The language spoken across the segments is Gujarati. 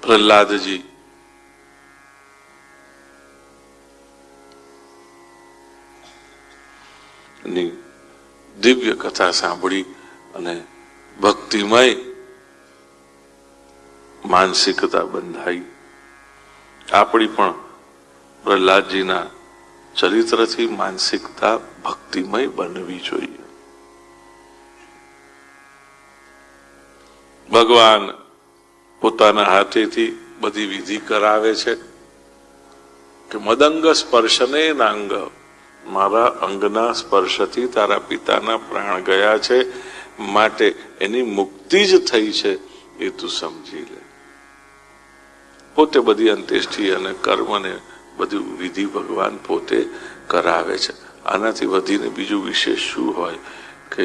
પ્રહલાદજી ની દિવ્ય કથા સાંભળી અને ભક્તિમય માનસિકતા બંધાઈ. આપણી પણ પ્રહલાદજીના ચરિત્રથી માનસિકતા ભક્તિમય બનવી જોઈએ. ભગવાન પોતાના હાથેથી બધી વિધિ કરાવે છે કે મદંગ સ્પર્શને નાંગ, મારા અંગના સ્પર્શથી તારા પિતાના પ્રાણ ગયા છે, માટે એની મુક્તિ જ થઈ છે એ તું સમજી લે. પોતે બધી અંત્યેષ્ટિ અને કર્મને બધી વિધિ ભગવાન પોતે કરાવે છે. આનાથી વધીને બીજું વિશેષ શું હોય કે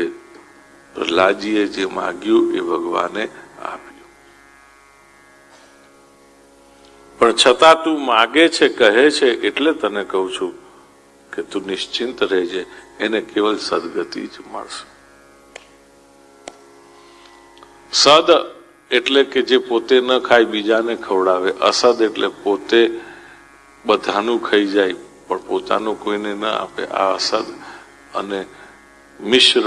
પ્રહલાદજીએ જે માગ્યું એ ભગવાને આપ્યું. પણ છતાં તું માગે છે, કહે છે, એટલે તને કહું છું કે તું નિશ્ચિંત રહેજે, એને કેવલ સદગતિ જ મળશે. સદ એટલે કે જે પોતે ન ખાય બીજાને ખવડાવે, અસદ એટલે પોતે બધાનું ખાઈ જાય પણ પોતાનું કોઈને ન આપે, આ અસદ. અને મિશ્ર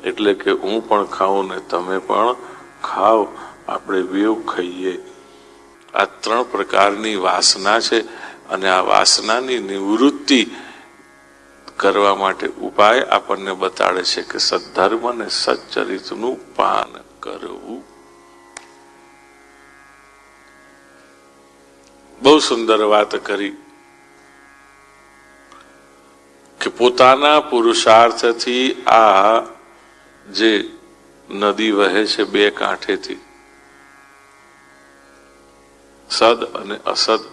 એટલે કે હું પણ ખાઉં ને તમે પણ ખાઓ, આપણે બેવ ખાઈએ. આ ત્રણ પ્રકારની વાસના છે અને આ વાસનાની નિવૃત્તિ કરવા માટે ઉપાય આપણને બતાડે છે કે સદ્ધર્મ અને સચ્ચરિતનું પાન કરવું. બહુ સુંદર વાત કરી કે પોતાના પુરુષાર્થથી આ જે નદી વહે છે બે કાંઠેથી, સદ અને અસદ,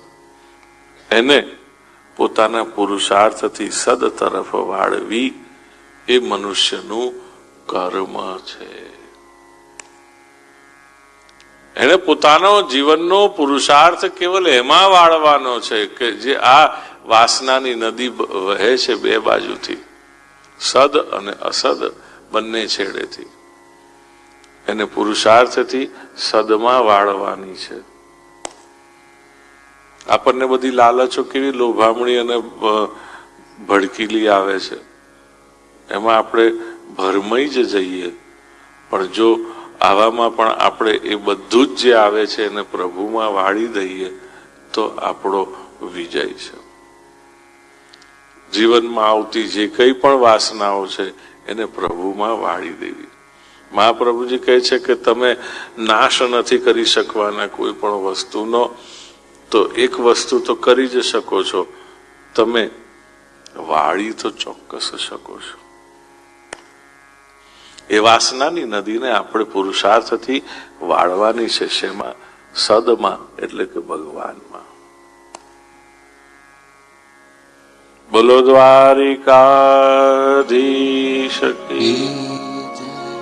એને પોતાના પુરુષાર્થથી સદ તરફ વાળવી એ મનુષ્યનું કર્મ છે. એને પોતાનો જીવનનો પુરુષાર્થ કેવલ એમાં વાળવાનો છે કે જે આ વાસનાની નદી વહે છે બે બાજુથી, સદ અને અસદ બંને છેડેથી, એને પુરુષાર્થથી સદમાં વાળવાની છે. આપણને બધી લાલચો કેવી લોભામણી અને ભડકીલી આવે છે, એમાં આપણે ભરમાઈ જ જઈએ. પણ જો આવામાં પણ આપણે એ બધું જ જે આવે છે એને પ્રભુમાં વાળી દઈએ તો આપણો વિજય છે. જીવનમાં આવતી જે કંઈ પણ વાસનાઓ છે એને પ્રભુમાં વાળી દેવી. મહાપ્રભુજી કહે છે કે તમે નાશ નથી કરી શકવાના કોઈ પણ વસ્તુનો, તો એક વસ્તુ તો કરી જ શકો છો, તમે વાળી તો ચોક્કસ શકો છો. એ વાસનાની નદીને આપણે પુરુષાર્થથી વાળવાની છે. શેમાં? સદમાં, એટલે કે ભગવાનમાં. બોલો દ્વારિકાધીશ કી